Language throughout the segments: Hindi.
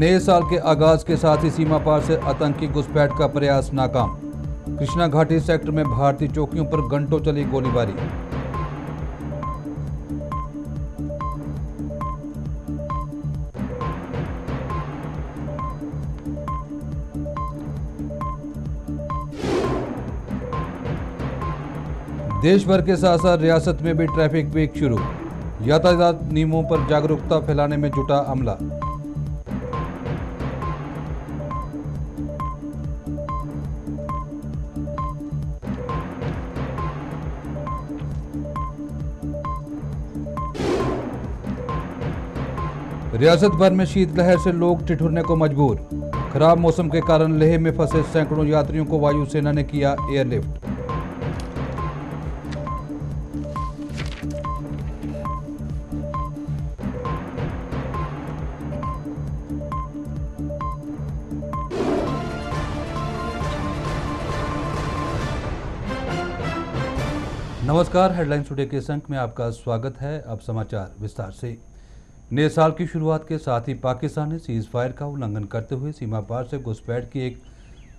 नए साल के आगाज के साथ ही सीमा पार से आतंकी घुसपैठ का प्रयास नाकाम। कृष्णा घाटी सेक्टर में भारतीय चौकियों पर घंटों चली गोलीबारी। देश भर के साथ साथ रियासत में भी ट्रैफिक वीक शुरू। यातायात नियमों पर जागरूकता फैलाने में जुटा अमला। रियासत भर में शीतलहर से लोग ठिठुरने को मजबूर। खराब मौसम के कारण लेह में फंसे सैकड़ों यात्रियों को वायुसेना ने किया एयरलिफ्ट। नमस्कार, हेडलाइंस टुडे के अंक में आपका स्वागत है। अब समाचार विस्तार से। नए साल की शुरुआत के साथ ही पाकिस्तान ने सीज फायर का उल्लंघन करते हुए सीमा पार से घुसपैठ की एक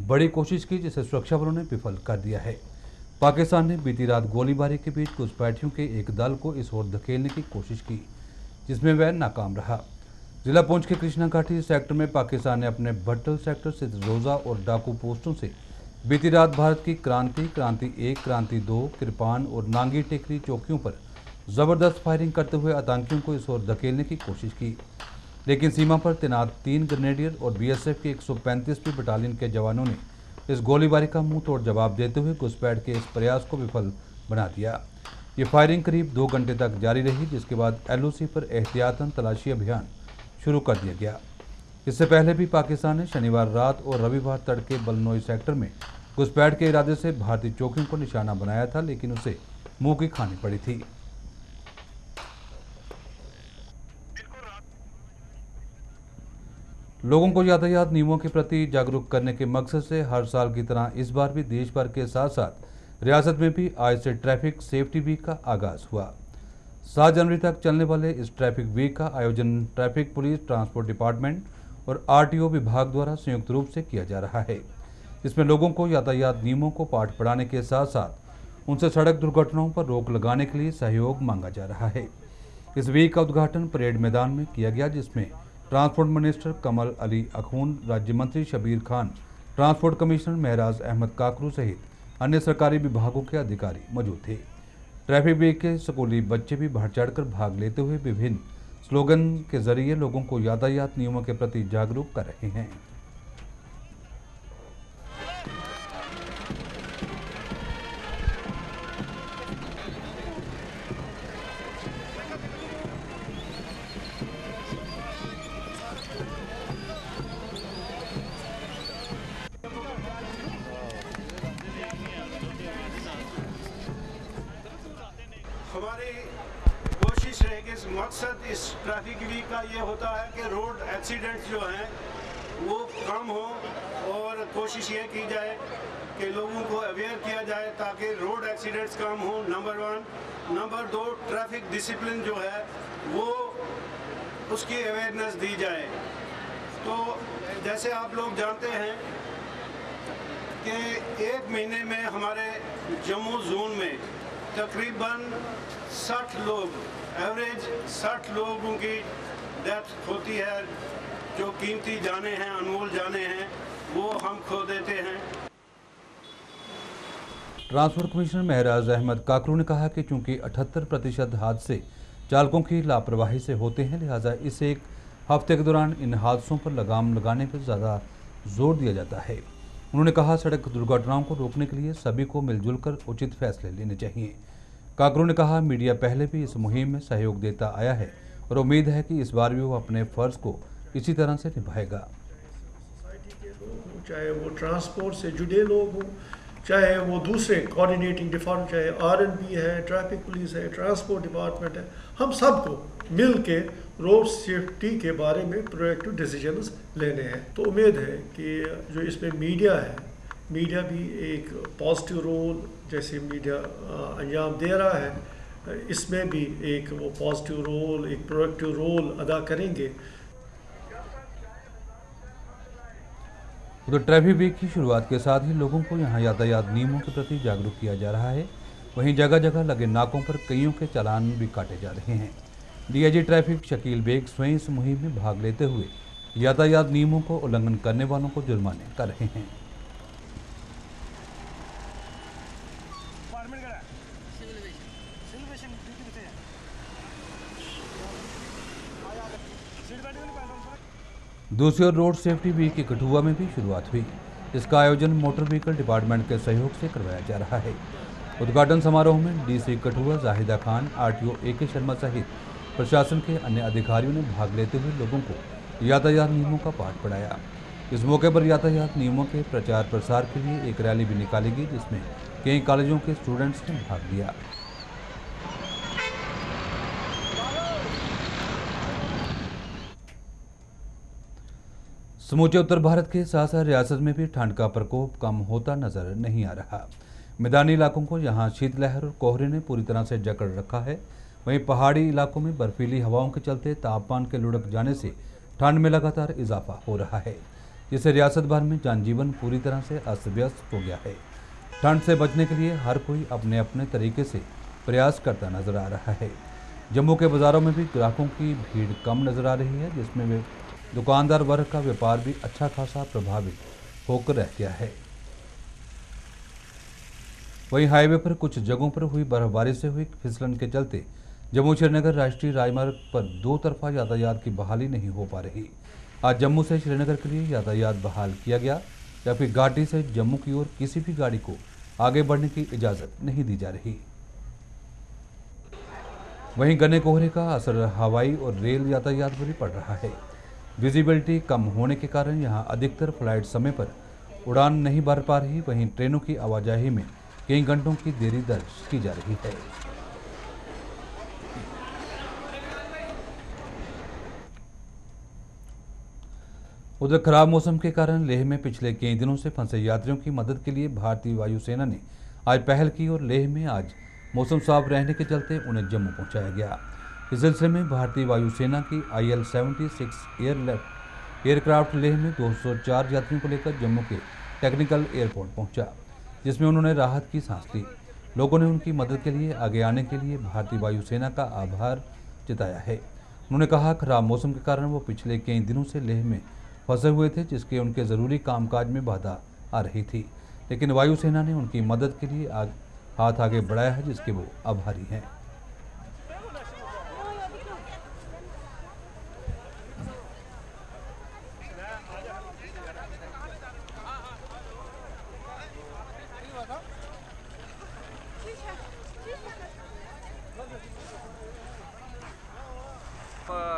बड़ी कोशिश की, जिसे सुरक्षा बलों ने विफल कर दिया है। पाकिस्तान ने बीती रात गोलीबारी के बीच घुसपैठियों के एक दल को इस ओर धकेलने की कोशिश की, जिसमें वह नाकाम रहा। जिला पुंछ के कृष्णा घाटी सेक्टर में पाकिस्तान ने अपने भट्टल सेक्टर से रोजा और डाकू पोस्टों से बीती रात भारत की क्रांति 1, क्रांति 2, किरपान और नांगी टेकरी चौकियों पर जबरदस्त फायरिंग करते हुए आतंकियों को इस ओर धकेलने की कोशिश की, लेकिन सीमा पर तैनात 3 ग्रेनेडियर और बीएसएफ के 135वीं बटालियन के जवानों ने इस गोलीबारी का मुंह तोड़ जवाब देते हुए घुसपैठ के इस प्रयास को विफल बना दिया। ये फायरिंग करीब 2 घंटे तक जारी रही, जिसके बाद एलओसी पर एहतियातन तलाशी अभियान शुरू कर दिया गया। इससे पहले भी पाकिस्तान ने शनिवार रात और रविवार तड़के बलनोई सेक्टर में घुसपैठ के इरादे से भारतीय चौकियों को निशाना बनाया था, लेकिन उसे मुंह की खानी पड़ी थी। लोगों को यातायात नियमों के प्रति जागरूक करने के मकसद से हर साल की तरह इस बार भी देश भर के साथ साथ रियासत में भी आज से ट्रैफिक सेफ्टी वीक का आगाज हुआ। 7 जनवरी तक चलने वाले इस ट्रैफिक वीक का आयोजन ट्रैफिक पुलिस, ट्रांसपोर्ट डिपार्टमेंट और आरटीओ विभाग द्वारा संयुक्त रूप से किया जा रहा है। इसमें लोगों को यातायात नियमों को पाठ पढ़ाने के साथ साथ उनसे सड़क दुर्घटनाओं पर रोक लगाने के लिए सहयोग मांगा जा रहा है। इस वीक का उद्घाटन परेड मैदान में किया गया, जिसमें ट्रांसपोर्ट मिनिस्टर कमल अली अखून, राज्य मंत्री शबीर खान, ट्रांसपोर्ट कमिश्नर महराज अहमद काकरू सहित अन्य सरकारी विभागों के अधिकारी मौजूद थे। ट्रैफिक वीक के स्कूली बच्चे भी बढ़ चढ़कर भाग लेते हुए विभिन्न स्लोगन के जरिए लोगों को यातायात नियमों के प्रति जागरूक कर रहे हैं। हमारी कोशिश है कि इस मकसद इस ट्रैफिक वीक का ये होता है कि रोड एक्सीडेंट्स जो हैं वो कम हो, और कोशिश ये की जाए कि लोगों को अवेयर किया जाए ताकि रोड एक्सीडेंट्स कम हो, नंबर 1। नंबर 2, ट्रैफिक डिसिप्लिन जो है वो उसकी अवेयरनेस दी जाए। तो जैसे आप लोग जानते हैं कि एक महीने में हमारे जम्मू जोन में तकरीबन 60 लोग, एवरेज 60 लोगों की डेथ होती है। जो कीमती जाने हैं, अनमोल जाने हैं, वो हम खो देते हैं। ट्रांसपोर्ट कमिश्नर महराज अहमद काकरू ने कहा कि चूंकि 78% हादसे चालकों की लापरवाही से होते हैं, लिहाजा इस एक हफ्ते के दौरान इन हादसों पर लगाम लगाने पर ज़्यादा जोर दिया जाता है। उन्होंने कहा, सड़क दुर्घटनाओं को रोकने के लिए सभी को मिलजुल कर उचित फैसले लेने चाहिए। काकरू ने कहा, मीडिया पहले भी इस मुहिम में सहयोग देता आया है और उम्मीद है कि इस बार भी वो अपने फर्ज को इसी तरह से निभाएगा। चाहे वो ट्रांसपोर्ट से जुड़े लोग हों, चाहे वो दूसरे कोऑर्डिनेटिंग डिपार्टमेंट, चाहे आरएनबी है, ट्रैफिक पुलिस है, ट्रांसपोर्ट डिपार्टमेंट है, हम सबको मिल के रोड सेफ्टी के बारे में प्रोएक्टिव डिसीजंस लेने हैं। तो उम्मीद है कि जो इसमें मीडिया है, मीडिया भी एक पॉजिटिव रोल जैसे मीडिया अंजाम दे रहा है, इसमें भी एक वो पॉजिटिव रोल, एक प्रोएक्टिव रोल अदा करेंगे। उधर ट्रैफिक वीक की शुरुआत के साथ ही लोगों को यहां यातायात नियमों के प्रति जागरूक किया जा रहा है। वहीं जगह जगह लगे नाकों पर कईयों के चालान भी काटे जा रहे हैं। डीआईजी ट्रैफिक शकील बेग स्वयं इस मुहिम में भाग लेते हुए यातायात नियमों को उल्लंघन करने वालों को जुर्माने कर रहे हैं। दूसरी ओर रोड सेफ्टी वीक की कठुआ में भी शुरुआत हुई। इसका आयोजन मोटर व्हीकल डिपार्टमेंट के सहयोग से करवाया जा रहा है। उद्घाटन समारोह में DC Kathua Zahida Khan, RTO AK Sharma सहित प्रशासन के अन्य अधिकारियों ने भाग लेते हुए लोगों को यातायात नियमों का पाठ पढ़ाया। इस मौके पर यातायात नियमों के प्रचार प्रसार के लिए एक रैली भी निकाली गई, जिसमें कई कॉलेजों के स्टूडेंट्स ने भाग लिया। समूचे उत्तर भारत के साथ साथ रियासत में भी ठंड का प्रकोप कम होता नजर नहीं आ रहा। मैदानी इलाकों को यहां शीतलहर और कोहरे ने पूरी तरह से जकड़ रखा है। वहीं पहाड़ी इलाकों में बर्फीली हवाओं के चलते तापमान के लुढ़क जाने से ठंड में लगातार इजाफा हो रहा है, जिससे रियासत भर में जनजीवन पूरी तरह से अस्त व्यस्त हो गया है। ठंड से बचने के लिए हर कोई अपने अपने तरीके से प्रयास करता नजर आ रहा है। जम्मू के बाजारों में भी ग्राहकों की भीड़ कम नजर आ रही है, जिसमें वे दुकानदार वर्ग का व्यापार भी अच्छा खासा प्रभावित होकर रह गया है। वहीं हाईवे पर कुछ जगहों पर हुई बर्फबारी से हुई फिसलन के चलते जम्मू श्रीनगर राष्ट्रीय राजमार्ग पर दो तरफा यातायात की बहाली नहीं हो पा रही। आज जम्मू से श्रीनगर के लिए यातायात बहाल किया गया, जबकि घाटी से जम्मू की ओर किसी भी गाड़ी को आगे बढ़ने की इजाजत नहीं दी जा रही। वहीं घने कोहरे का असर हवाई और रेल यातायात पर भी पड़ रहा है। विजिबिलिटी कम होने के कारण यहां अधिकतर फ्लाइट समय पर उड़ान नहीं भर पा रही। वहीं ट्रेनों की आवाजाही में कई घंटों की देरी दर्ज की जा रही है। उधर खराब मौसम के कारण लेह में पिछले कई दिनों से फंसे यात्रियों की मदद के लिए भारतीय वायुसेना ने आज पहल की और लेह में आज मौसम साफ रहने के चलते उन्हें जम्मू पहुंचाया गया। इस सिलसिले में भारतीय वायुसेना की IL-76 एयरक्राफ्ट लेह में 204 यात्रियों को लेकर जम्मू के टेक्निकल एयरपोर्ट पहुंचा, जिसमें उन्होंने राहत की सांस ली। लोगों ने उनकी मदद के लिए आगे आने के लिए भारतीय वायुसेना का आभार जताया है। उन्होंने कहा, खराब मौसम के कारण वो पिछले कई दिनों से लेह में फंसे हुए थे, जिसके उनके ज़रूरी कामकाज में बाधा आ रही थी, लेकिन वायुसेना ने उनकी मदद के लिए हाथ आगे बढ़ाया है, जिसके वो आभारी हैं।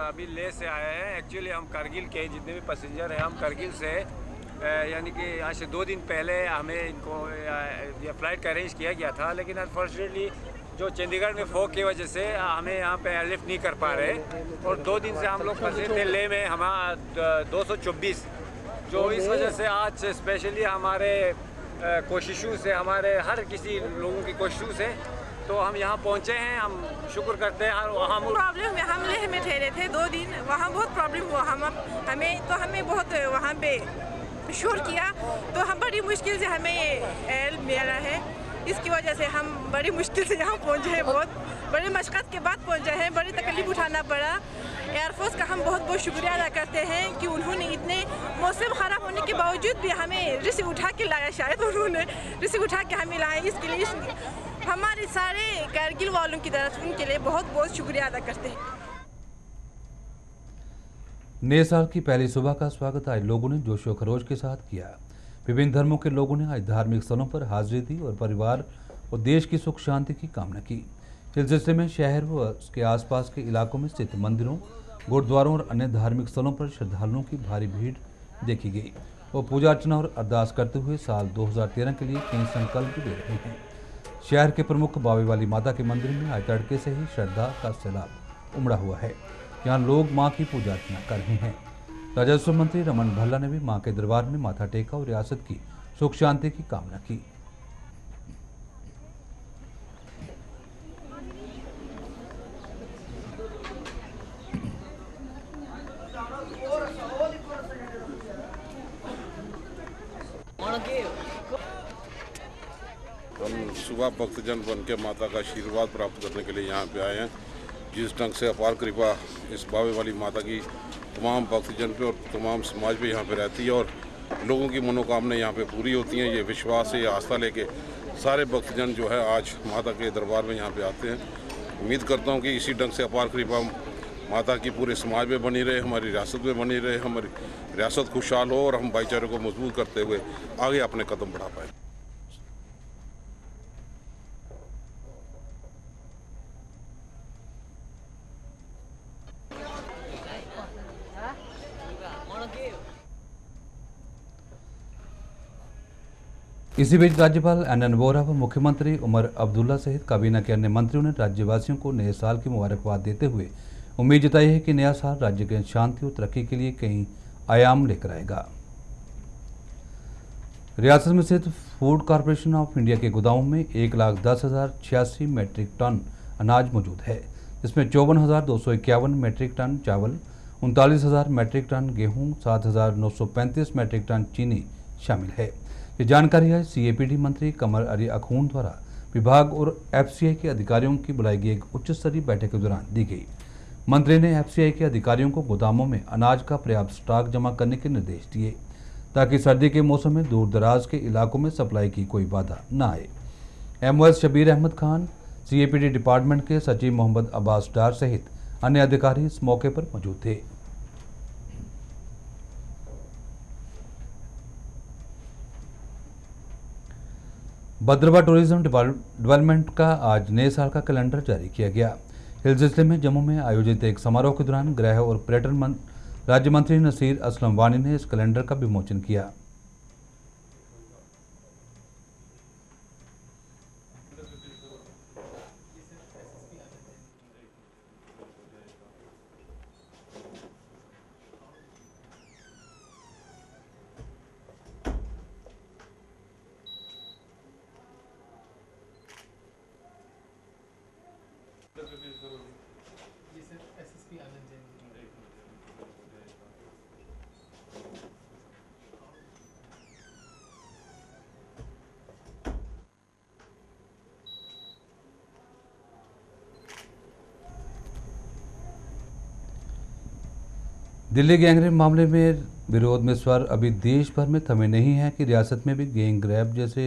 अभी लेह से आए हैं। एक्चुअली हम कारगिल के जितने भी पैसेंजर हैं, हम कारगिल से यानी कि यहाँ से 2 दिन पहले हमें इनको ये फ़्लाइट का अरेंज किया गया था, लेकिन अनफॉर्चुनेटली जो चंडीगढ़ में फॉग की वजह से हमें यहाँ पे एयरलिफ्ट नहीं कर पा रहे और 2 दिन से हम लोग फंसे थे लेह में। हमारा 224 जो इस वजह से आज स्पेशली हमारे कोशिशों से, हमारे हर किसी लोगों की कोशिशों से तो हम यहाँ पहुँचे हैं। हम शुक्र करते हैं। वहाँ प्रॉब्लम हम लेह में ठहरे थे 2 दिन, वहाँ बहुत प्रॉब्लम हुआ। हमें बहुत वहाँ पे शोर किया, तो हम बड़ी मुश्किल से हमें एल मिला है। इसकी वजह से हम बड़ी मुश्किल से यहाँ पहुँचे हैं। बहुत बड़ी मशक्क़त के बाद पहुँचे हैं, बड़ी तकलीफ उठाना पड़ा। एयरफोर्स का हम बहुत बहुत शुक्रिया अदा करते हैं कि उन्होंने इतने मौसम ख़राब होने के बावजूद भी हमें रिसीव उठा के लाया। शायद उन्होंने रिसीव उठा के हमें लाया। इसके लिए हमारे सारे कारगिल वालों की तरफ उनके लिए बहुत बहुत शुक्रिया अदा करते हैं। नए साल की पहली सुबह का स्वागत आज लोगों ने जोशो खरोश के साथ किया। विभिन्न धर्मों के लोगों ने आज धार्मिक स्थलों पर हाजिरी दी और परिवार और देश की सुख शांति की कामना की। इस सिलसिले में शहर व उसके आसपास के इलाकों में स्थित मंदिरों, गुरुद्वारों और अन्य धार्मिक स्थलों पर श्रद्धालुओं की भारी भीड़ देखी गई। वो पूजा अर्चना और अरदास करते हुए साल 2013 के लिए कई संकल्प भी ले रहे हैं। शहर के प्रमुख बावे वाली माता के मंदिर में आज तड़के से ही श्रद्धा का सैलाब उमड़ा हुआ है। यहाँ लोग मां की पूजा अर्चना कर रहे हैं। राजस्व मंत्री रमन भल्ला ने भी मां के दरबार में माथा टेका और रियासत की सुख शांति की कामना की। तलबा भक्तजन बन के माता का आशीर्वाद प्राप्त करने के लिए यहाँ पे आए हैं। जिस ढंग से अपार कृपा इस बावे वाली माता की तमाम भक्तजन पे और तमाम समाज पे यहाँ पे रहती है और लोगों की मनोकामनाएं यहाँ पे पूरी होती हैं। ये विश्वास है, ये आस्था लेके सारे भक्तजन जो है आज माता के दरबार में यहाँ पे आते हैं। उम्मीद करता हूँ कि इसी ढंग से अपार कृपा माता की पूरे समाज में बनी रहे, हमारी रियासत में बनी रहे, हमारी रियासत खुशहाल हो और हम भाईचारे को मजबूत करते हुए आगे अपने कदम बढ़ा पाएँ। इसी बीच राज्यपाल एन वोहरा व मुख्यमंत्री उमर अब्दुल्ला सहित काबीना के अन्य मंत्रियों ने राज्यवासियों को नए साल की मुबारकबाद देते हुए उम्मीद जताई है कि नया साल राज्य के शांति और तरक्की के लिए कई आयाम लेकर आएगा। रियासत में स्थित फूड कॉरपोरेशन ऑफ इंडिया के गोदामों में 1,10,086 मैट्रिक टन अनाज मौजूद है, जिसमें 54,251 मैट्रिक टन चावल, 39,000 मैट्रिक टन गेहूं, 7,935 मैट्रिक टन चीनी शामिल है। ये जानकारी आज CAPD मंत्री कमर अली अखून द्वारा विभाग और FCI के अधिकारियों की बुलाई गई एक उच्च स्तरीय बैठक के दौरान दी गई। मंत्री ने FCI के अधिकारियों को गोदामों में अनाज का पर्याप्त स्टॉक जमा करने के निर्देश दिए ताकि सर्दी के मौसम में दूर दराज के इलाकों में सप्लाई की कोई बाधा न आए। MOS Shabir Ahmad Khan, CAPD department के सचिव मोहम्मद अब्बास डार सहित अन्य अधिकारी इस मौके पर मौजूद थे। भद्रवाह टूरिज्म डेवलपमेंट का आज नए साल का कैलेंडर जारी किया गया। हिल जिले में जम्मू में आयोजित एक समारोह के दौरान गृह और पर्यटन राज्य मंत्री नसीर असलम वानी ने इस कैलेंडर का विमोचन किया। दिल्ली गैंगरेप मामले में विरोध में स्वर अभी देश भर में थमे नहीं है कि रियासत में भी गैंग रेप जैसे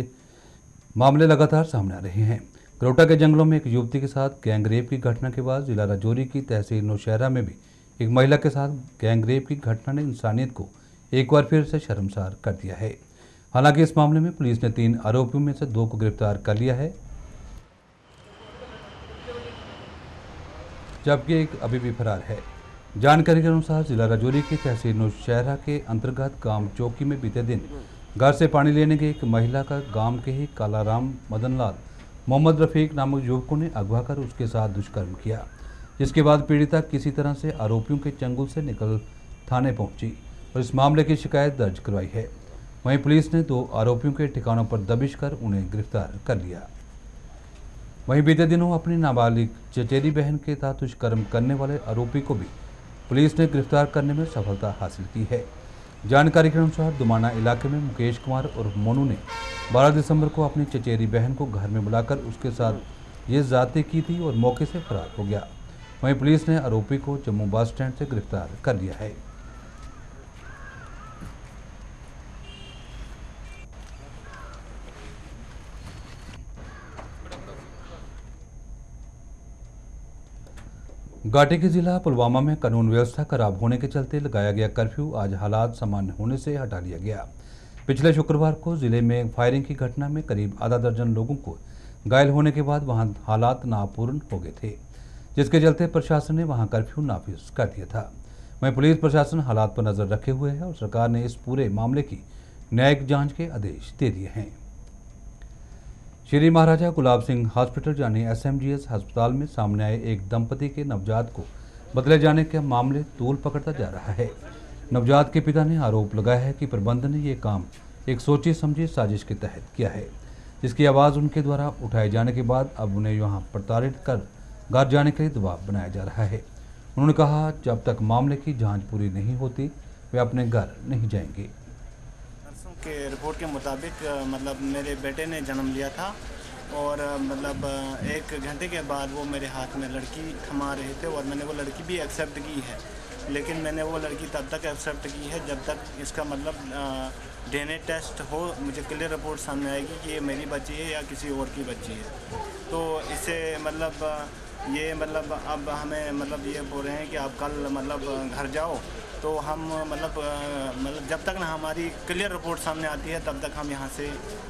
मामले लगातार सामने आ रहे हैं। गरोटा के जंगलों में एक युवती के साथ गैंग रेप की घटना के बाद जिला राजौरी की तहसील नौशहरा में भी एक महिला के साथ गैंग रेप की घटना ने इंसानियत को एक बार फिर से शर्मसार कर दिया है। हालांकि इस मामले में पुलिस ने 3 आरोपियों में से 2 को गिरफ्तार कर लिया है, जबकि एक अभी भी फरार है। जानकारी के अनुसार जिला राजौरी की तहसील नौशहरा के अंतर्गत गांव चौकी में बीते दिन घर से पानी लेने गई एक महिला का गांव के ही कालाराम मदनलाल मोहम्मद रफीक नामक युवकों ने अगवा कर उसके साथ दुष्कर्म किया, जिसके बाद पीड़िता किसी तरह से आरोपियों के चंगुल से निकल थाने पहुंची और इस मामले की शिकायत दर्ज करवाई है। वहीं पुलिस ने 2 आरोपियों के ठिकानों पर दबिश कर उन्हें गिरफ्तार कर लिया। वहीं बीते दिनों अपनी नाबालिग चचेरी बहन के साथ दुष्कर्म करने वाले आरोपी को भी पुलिस ने गिरफ्तार करने में सफलता हासिल की है। जानकारी के अनुसार दुमाना इलाके में मुकेश कुमार और मोनू ने 12 दिसंबर को अपनी चचेरी बहन को घर में बुलाकर उसके साथ ये ज़्यादती की थी और मौके से फरार हो गया। वहीं पुलिस ने आरोपी को जम्मू बस स्टैंड से गिरफ्तार कर लिया है। घाटी के जिला पुलवामा में कानून व्यवस्था खराब होने के चलते लगाया गया कर्फ्यू आज हालात सामान्य होने से हटा लिया गया। पिछले शुक्रवार को जिले में फायरिंग की घटना में करीब आधा दर्जन लोगों को घायल होने के बाद वहां हालात नापूर्ण हो गए थे, जिसके चलते प्रशासन ने वहां कर्फ्यू नाफिज कर दिया था। वहीं पुलिस प्रशासन हालात पर नजर रखे हुए है और सरकार ने इस पूरे मामले की न्यायिक जाँच के आदेश दे दिए हैं। श्री महाराजा गुलाब सिंह हॉस्पिटल यानी SMGS अस्पताल में सामने आए एक दंपति के नवजात को बदले जाने के मामले तूल पकड़ता जा रहा है। नवजात के पिता ने आरोप लगाया है कि प्रबंधन ने ये काम एक सोची समझी साजिश के तहत किया है, जिसकी आवाज़ उनके द्वारा उठाए जाने के बाद अब उन्हें यहाँ प्रताड़ित कर घर जाने के लिए दबाव बनाया जा रहा है। उन्होंने कहा, जब तक मामले की जाँच पूरी नहीं होती वे अपने घर नहीं जाएंगे। के रिपोर्ट के मुताबिक मतलब मेरे बेटे ने जन्म लिया था और मतलब 1 घंटे के बाद वो मेरे हाथ में लड़की थमा रहे थे और मैंने वो लड़की भी एक्सेप्ट की है, लेकिन मैंने वो लड़की तब तक एक्सेप्ट की है जब तक इसका मतलब DNA टेस्ट हो, मुझे क्लियर रिपोर्ट सामने आएगी कि ये मेरी बच्ची है या किसी और की बच्ची है। तो इससे मतलब ये मतलब अब हमें मतलब ये बोल रहे हैं कि आप कल मतलब घर जाओ, तो हम मतलब जब तक ना हमारी क्लियर रिपोर्ट सामने आती है तब तक हम यहाँ से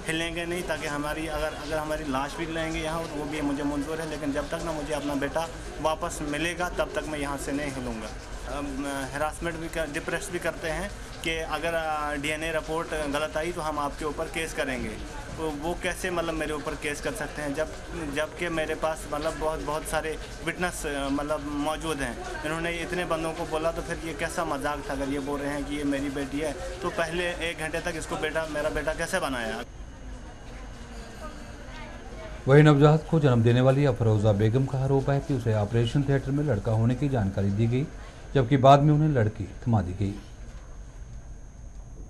हिलेंगे नहीं, ताकि हमारी अगर हमारी लाश भी लेंगे यहाँ वो भी मुझे मंजूर है, लेकिन जब तक ना मुझे अपना बेटा वापस मिलेगा तब तक मैं यहाँ से नहीं हिलूँगा। हरासमेंट भी डिप्रेस भी करते हैं कि अगर DNA रिपोर्ट गलत आई तो हम आपके ऊपर केस करेंगे। तो वो कैसे मतलब मेरे ऊपर केस कर सकते हैं जबकि मेरे पास मतलब बहुत सारे विटनेस मतलब मौजूद हैं। इन्होंने इतने बंदों को बोला, तो फिर ये कैसा मजाक था अगर ये बोल रहे हैं कि ये मेरी बेटी है, तो पहले 1 घंटे तक इसको मेरा बेटा कैसे बनाया। वही नवजात को जन्म देने वाली अफरोज़ा बेगम का आरोप है कि उसे ऑपरेशन थिएटर में लड़का होने की जानकारी दी गई, जबकि बाद में उन्हें लड़की थमा दी गई।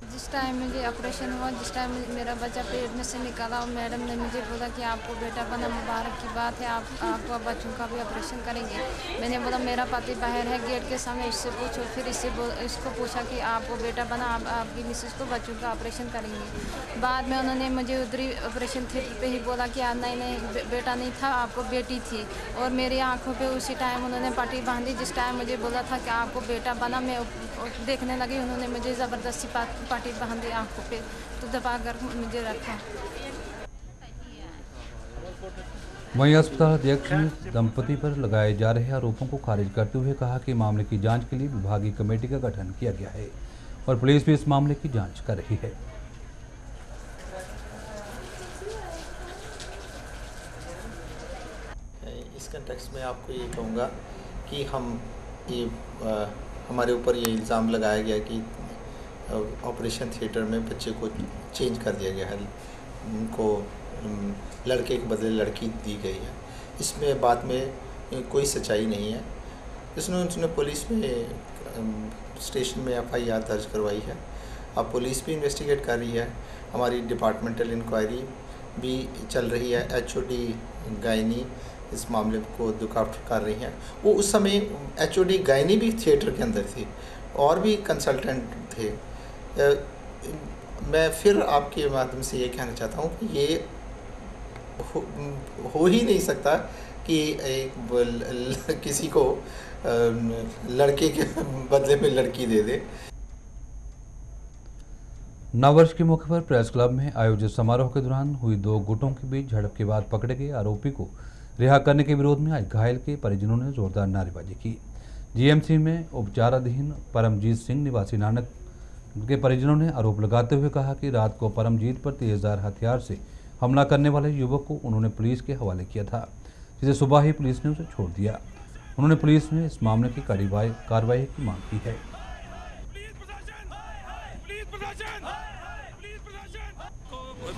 जिस टाइम मुझे ऑपरेशन हुआ, जिस टाइम मेरा बच्चा पेट में से निकाला और मैडम ने मुझे बोला कि आपको बेटा बना, मुबारक की बात है, आपको बच्चों का भी ऑपरेशन करेंगे। मैंने बोला मेरा पति बाहर है गेट के सामने, इससे पूछो। फिर इसको पूछा कि आपको बेटा बना, आपकी मिसेस को बच्चों का ऑपरेशन करेंगे। बाद में उन्होंने मुझे उधरी ऑपरेशन थिएटर पर ही बोला कि नहीं बेटा नहीं था, आपको बेटी थी। और मेरी आँखों पर उसी टाइम उन्होंने पट्टी बांधी। जिस टाइम मुझे बोला था कि आपको बेटा बना, मैं देखने लगी, उन्होंने मुझे ज़बरदस्ती पट्टी बांधी आँखों पे, तो दबा कर मुझे रखा। वहीं अस्पताल अध्यक्ष ने दंपति पर लगाए जा रहे आरोपों को खारिज करते हुए कहा कि मामले की जांच के लिए विभागीय कमेटी का गठन किया गया है और पुलिस भी इस मामले की जांच कर रही है। इस कंटेक्स्ट में आपको ये कहूँगा कि हमारे ऊपर ये इल्ज़ाम लगाया गया कि ऑपरेशन थिएटर में बच्चे को चेंज कर दिया गया है, उनको लड़के के बदले लड़की दी गई है। इसमें बात में कोई सच्चाई नहीं है। उसने पुलिस में स्टेशन में FIR दर्ज करवाई है। अब पुलिस भी इन्वेस्टिगेट कर रही है, हमारी डिपार्टमेंटल इंक्वायरी भी चल रही है। HOD गायनी इस मामले को लुक आफ्टर कर रही हैं। वो उस समय HOD गायनी भी थिएटर के अंदर थी और भी कंसल्टेंट थे। मैं फिर आपके माध्यम से ये कहना चाहता हूँ कि ये हो ही नहीं सकता कि किसी को लड़के के बदले में लड़की दे दे। नववर्ष के मौके पर प्रेस क्लब में आयोजित समारोह के दौरान हुई 2 गुटों के बीच झड़प के बाद पकड़े गए आरोपी को रिहा करने के विरोध में आज घायल के परिजनों ने जोरदार नारेबाजी की। GMC में उपचाराधीन परमजीत सिंह निवासी नानक के परिजनों ने आरोप लगाते हुए कहा कि रात को परमजीत पर तेजधार हथियार से हमला करने वाले युवक को उन्होंने पुलिस के हवाले किया था, जिसे सुबह ही पुलिस ने उसे छोड़ दिया। उन्होंने पुलिस में इस मामले की कार्रवाई की मांग की है।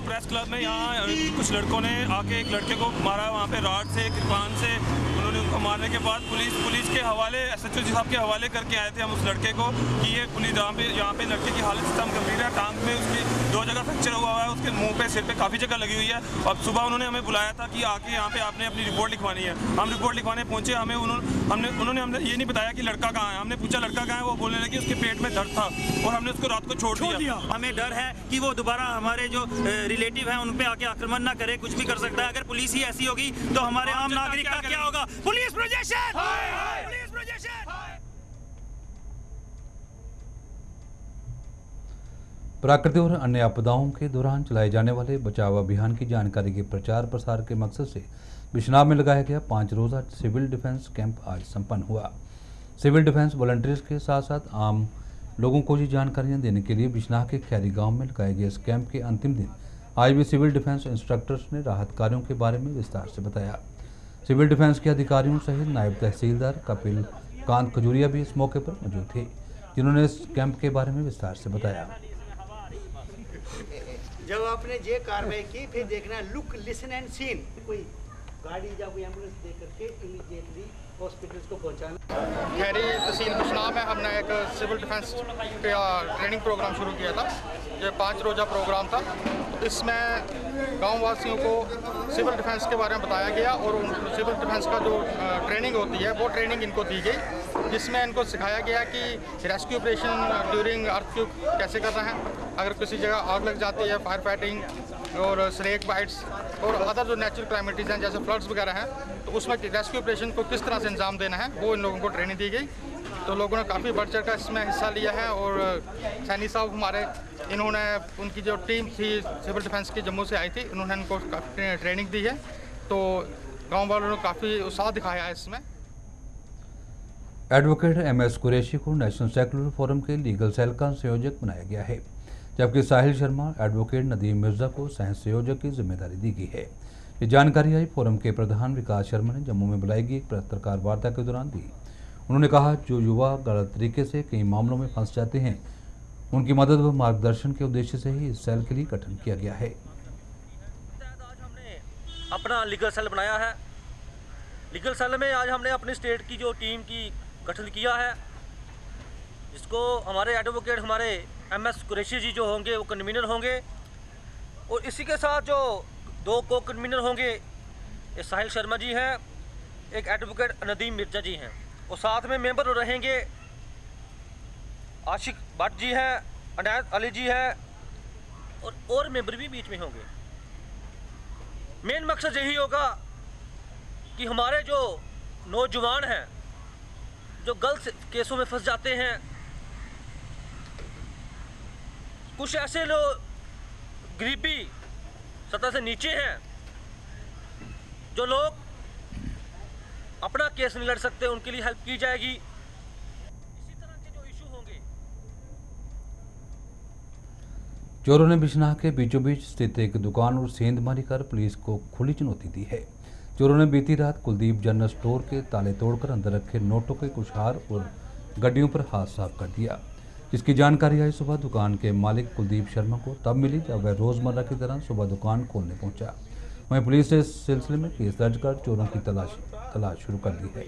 प्रेस क्लब में यहाँ कुछ लड़कों ने आके एक लड़के को मारा, वहाँ पे राड से कृपान से उन्होंने उनको मारने के बाद पुलिस के हवाले SHO जी साहब के हवाले करके आए थे हम उस लड़के को कि ये पुलिस यहाँ पे लड़के की हालत एकदम गंभीर है। टांग में उसकी 2 जगह फ्रैक्चर हुआ है, उसके मुंह पे सिर पे काफ़ी जगह लगी हुई है। और सुबह उन्होंने हमें बुलाया था कि आके यहाँ पे आपने अपनी रिपोर्ट लिखवानी है। हम रिपोर्ट लिखवाने पहुँचे, उन्होंने ये नहीं बताया कि लड़का कहाँ है। हमने पूछा लड़का कहाँ है, वो बोलने लगे उसके पेट में दर्द था और हमने उसको रात को छोड़ दिया। हमें डर है कि वो दोबारा हमारे जो रिलेटिव हैं उन पे आके आक्रमण ना करे, कुछ भी कर सकता है। अगर पुलिस ही ऐसी होगी तो हमारे आम नागरिक का क्या होगा? Police protection, police protection. प्राकृतिक और अन्य आपदाओं के दौरान चलाए जाने वाले बचाव अभियान की जानकारी के प्रचार प्रसार के मकसद से बिश्नाह में लगाया गया 5 रोज़ा सिविल डिफेंस कैंप आज संपन्न हुआ। सिविल डिफेंस वॉलंटियर्स के साथ साथ आम लोगों को ये जानकारियां देने के लिए बिश्नाह के खैरी गांव में लगाए गए इस कैंप के अंतिम दिन आज भी सिविल डिफेंस इंस्ट्रक्टर्स ने राहत कार्यों के बारे में विस्तार से बताया। सिविल डिफेंस के अधिकारियों सहित नायब तहसीलदार कपिल कांत खजूरिया भी इस मौके पर मौजूद थे, जिन्होंने इस कैंप के बारे में विस्तार से बताया। जब आपने ये कार्रवाई की, फिर देखना लुक लिसन एंड सीन, कोई गाड़ी या कोई एम्बुलेंस दे करके इमीडिएटली हॉस्पिटल्स को पहुंचाना। खैरी तहसील कुशनाह में हमने एक सिविल डिफेंस का ट्रेनिंग प्रोग्राम शुरू किया था। ये 5 रोज़ा प्रोग्राम था। इसमें गाँव वासियों को सिविल डिफेंस के बारे में बताया गया और सिविल डिफेंस का जो ट्रेनिंग होती है वो ट्रेनिंग इनको दी गई, जिसमें इनको सिखाया गया कि रेस्क्यू ऑपरेशन ड्यूरिंग अर्थक्वेक कैसे करना है, अगर किसी जगह आग लग जाती है, फायर फाइटिंग और स्नेक बाइट्स और अदर जो नेचुरल क्लाइमेटीज़ हैं जैसे फ्लड्स वगैरह हैं, तो उसमें रेस्क्यू ऑपरेशन को किस तरह से अंजाम देना है वो इन लोगों को ट्रेनिंग दी गई। तो लोगों ने काफ़ी बढ़ चढ़ कर इसमें हिस्सा लिया है और सैनी साहब हमारे, इन्होंने उनकी जो टीम थी सिविल डिफेंस की जम्मू से आई थी, इन्होंने इनको काफ़ी ट्रेनिंग दी है। तो गाँव वालों ने काफ़ी उत्साह दिखाया है इसमें। एडवोकेट MS कुरैशी को नेशनल सेकुलर फोरम के लीगल सेल का संयोजक बनाया गया है, जबकि साहिल शर्मा एडवोकेट नदीम मिर्जा को सह संयोजक की जिम्मेदारी दी गई है। ये जानकारी आई फोरम के प्रधान विकास शर्मा ने जम्मू में बुलाई गई एक पत्रकार वार्ता के दौरान दी। उन्होंने कहा, जो युवा गलत तरीके से कई मामलों में फंस जाते हैं, उनकी मदद व मार्गदर्शन के उद्देश्य से ही इस सेल के लिए गठन किया गया है। आज हमने अपना लीगल सेल बनाया है। लीगल सेल में आज हमने अपनी स्टेट की जो टीम की गठन किया है, जिसको हमारे एडवोकेट हमारे MS कुरैशी जी जो होंगे वो कन्वीनर होंगे और इसी के साथ जो 2 को कन्वीनर होंगे, एक साहिल शर्मा जी हैं, एक एडवोकेट नदीम मिर्जा जी हैं और साथ में मेंबर रहेंगे आशिक भट्ट जी हैं, अनायत अली जी हैं और मेंबर भी बीच में होंगे। मेन मकसद यही होगा कि हमारे जो नौजवान हैं जो गलत केसों में फंस जाते हैं, कुछ ऐसे लोग गरीबी सतह से नीचे हैं, जो लोग अपना केस नहीं लड़ सकते, उनके लिए हेल्प की जाएगी। इसी तरह के जो इशू होंगे। चोरों ने बिश्नाह के बीचों बीच स्थित एक दुकान और सेंध मारीकर पुलिस को खुली चुनौती दी है। चोरों ने बीती रात कुलदीप जनरल स्टोर के ताले तोड़कर अंदर रखे नोटों के कुछ हार और गड्डियों पर हाथ साफ कर दिया, जिसकी जानकारी आई सुबह दुकान के मालिक कुलदीप शर्मा को तब मिली जब वह रोजमर्रा की तरह सुबह दुकान खोलने पहुंचा। वहीं पुलिस ने इस सिलसिले में केस दर्ज कर चोरों की तलाश शुरू कर दी है।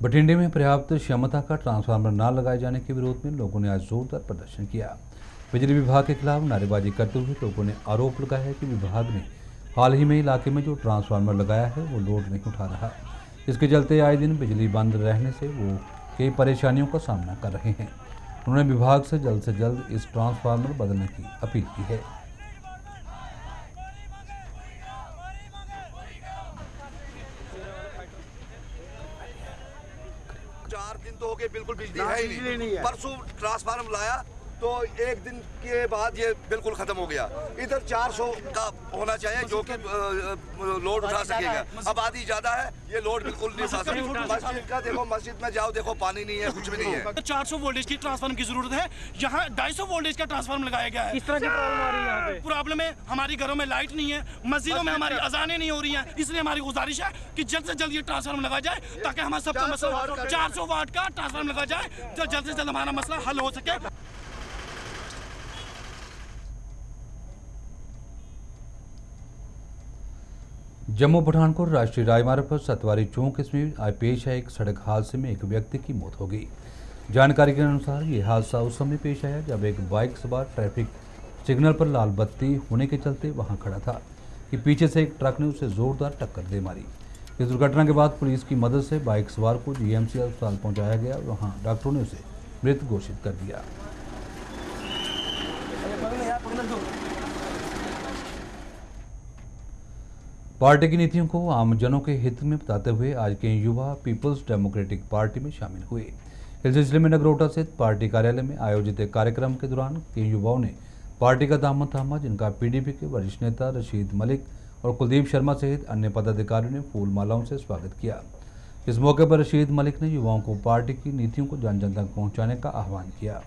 बठिंडे में पर्याप्त क्षमता का ट्रांसफार्मर न लगाए जाने के विरोध में लोगों ने आज जोरदार प्रदर्शन किया। बिजली विभाग के खिलाफ नारेबाजी करते हुए लोगों ने आरोप लगाया है कि विभाग ने हाल ही में इलाके में जो ट्रांसफार्मर लगाया है वो लोड नहीं उठा रहा। इसके चलते आए दिन बिजली बंद रहने से वो कई परेशानियों का सामना कर रहे हैं। उन्होंने विभाग से जल्द इस ट्रांसफार्मर बदलने की अपील की है। 4 दिन तो हो गए बिल्कुल बिजली है ही नहीं। परसों ट्रांसफार्मर लाया तो 1 दिन के बाद ये बिल्कुल खत्म हो गया। इधर 400 का होना चाहिए जो कि लोड उठा सकेगा। आबादी ज्यादा है, ये लोड बिल्कुल नहीं उठा सकता। मस्जिद का देखो, मस्जिद में जाओ देखो, पानी नहीं है, कुछ भी नहीं है। 400 वोल्टेज की ट्रांसफार्मर की जरूरत है, यहाँ 250 वोल्टेज का ट्रांसफार्मर लगाया गया है। इस तरह की प्रॉब्लम आ रही है यहाँ पे। प्रॉब्लम है, हमारी घरों में लाइट नहीं है, मस्जिदों में हमारी अजानें नहीं हो रही हैं, इसलिए हमारी गुजारिश है कि जल्द से जल्द ये ट्रांसफार्मर लगाया जाए ताकि हमारा सबका मसला 400 वाट का ट्रांसफार्मर लगाया जाए तो जल्द से जल्द हमारा मसला हल हो सके। जम्मू पठानकोट राष्ट्रीय राजमार्ग पर सतवारी चौक में आज पेश आए एक सड़क हादसे में एक व्यक्ति की मौत हो गई। जानकारी के अनुसार ये हादसा उस समय पेश आया जब एक बाइक सवार ट्रैफिक सिग्नल पर लाल बत्ती होने के चलते वहां खड़ा था कि पीछे से एक ट्रक ने उसे जोरदार टक्कर दे मारी। इस दुर्घटना के बाद पुलिस की मदद से बाइक सवार को GMC अस्पताल पहुँचाया गया। वहाँ डॉक्टरों ने उसे मृत घोषित कर दिया। पार्टी की नीतियों को आमजनों के हित में बताते हुए आज के युवा पीपल्स डेमोक्रेटिक पार्टी में शामिल हुए। इस सिलसिले में नगरोटा स्थित पार्टी कार्यालय में आयोजित एक कार्यक्रम के दौरान कई युवाओं ने पार्टी का दामन थामा, जिनका PDP के वरिष्ठ नेता रशीद मलिक और कुलदीप शर्मा सहित अन्य पदाधिकारियों ने फूल मालाओं से स्वागत किया। इस मौके पर रशीद मलिक ने युवाओं को पार्टी की नीतियों को जन जन तक पहुँचाने का आह्वान किया।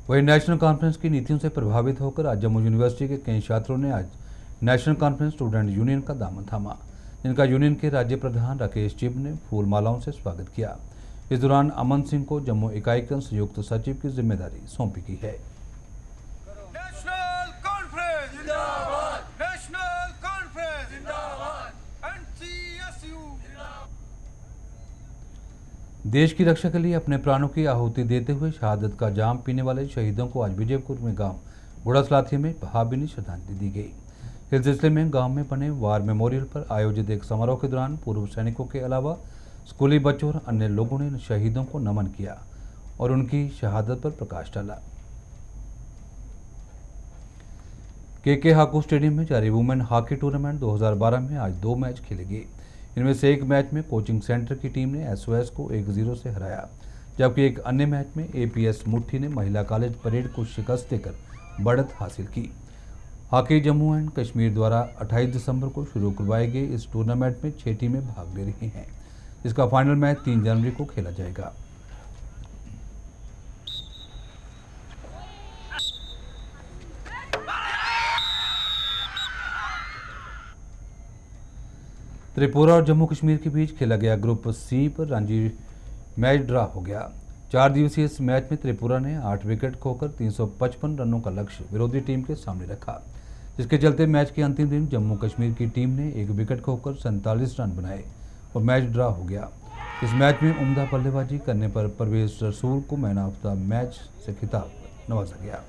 वहीं नेशनल कॉन्फ्रेंस की नीतियों से प्रभावित होकर आज जम्मू यूनिवर्सिटी के कई छात्रों ने आज नेशनल कॉन्फ्रेंस स्टूडेंट यूनियन का दामन थामा, जिनका यूनियन के राज्य प्रधान राकेश चिब ने फूल मालाओं से स्वागत किया। इस दौरान अमन सिंह को जम्मू इकाई के संयुक्त सचिव की जिम्मेदारी सौंपी गई है। नेशनल कॉन्फ्रेंस जिंदाबाद, नेशनल कॉन्फ्रेंस जिंदाबाद, एनसीएसयू। देश की रक्षा के लिए अपने प्राणों की आहुति देते हुए शहादत का जाम पीने वाले शहीदों को आज विजयपुर में गांव घोड़ासलाथी में भावभीनी श्रद्धांजलि दी गई। इस सिलसिले में गांव में बने वार मेमोरियल पर आयोजित एक समारोह के दौरान पूर्व सैनिकों के अलावा स्कूली बच्चों और अन्य लोगों ने शहीदों को नमन किया और उनकी शहादत पर प्रकाश डाला। के हाकू स्टेडियम में जारी वुमेन हॉकी टूर्नामेंट 2012 में आज 2 मैच खेले गए। इनमें से एक मैच में कोचिंग सेंटर की टीम ने एसओएस को 1-0 से हराया, जबकि एक अन्य मैच में एपीएस मुट्ठी ने महिला कॉलेज परेड को शिकस्त देकर बढ़त हासिल की। हॉकी जम्मू एंड कश्मीर द्वारा 28 दिसंबर को शुरू करवाए गए इस टूर्नामेंट में 6 टीमें भाग ले रही हैं, जिसका फाइनल मैच 3 जनवरी को खेला जाएगा। त्रिपुरा और जम्मू कश्मीर के बीच खेला गया ग्रुप सी पर रणजी मैच ड्रा हो गया। 4 दिवसीय इस मैच में त्रिपुरा ने 8 विकेट खोकर 355 रनों का लक्ष्य विरोधी टीम के सामने रखा, जिसके चलते मैच के अंतिम दिन जम्मू कश्मीर की टीम ने 1 विकेट खोकर 47 रन बनाए और मैच ड्रा हो गया। इस मैच में उम्दा बल्लेबाजी करने पर परवेज रसूल को मैन ऑफ द मैच से खिताब नवाजा गया।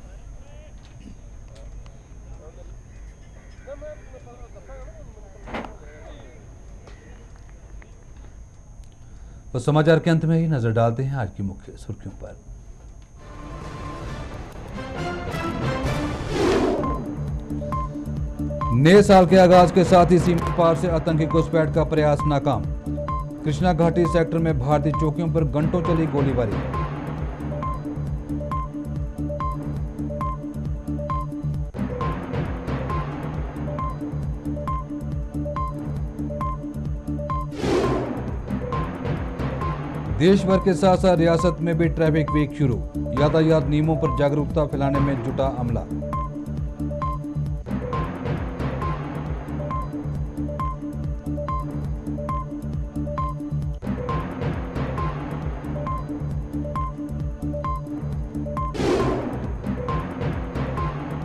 तो समाचार के अंत में ही नजर डालते हैं आज की मुख्य सुर्खियों पर। नए साल के आगाज के साथ ही सीमा पार से आतंकी घुसपैठ का प्रयास नाकाम। कृष्णा घाटी सेक्टर में भारतीय चौकियों पर घंटों चली गोलीबारी। देश भर के साथ साथ रियासत में भी ट्रैफिक वीक शुरू, यातायात नियमों पर जागरूकता फैलाने में जुटा अमला।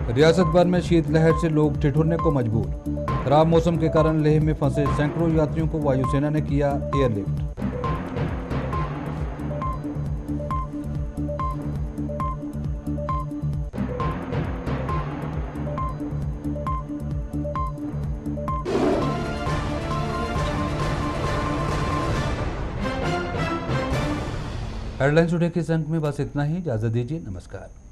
रियासत भर में शीतलहर से लोग ठिठुरने को मजबूर। खराब मौसम के कारण लेह में फंसे सैकड़ों यात्रियों को वायुसेना ने किया एयरलिफ्ट। हेडलाइंस टुडे के अंक में बस इतना ही। इजाजत दीजिए, नमस्कार।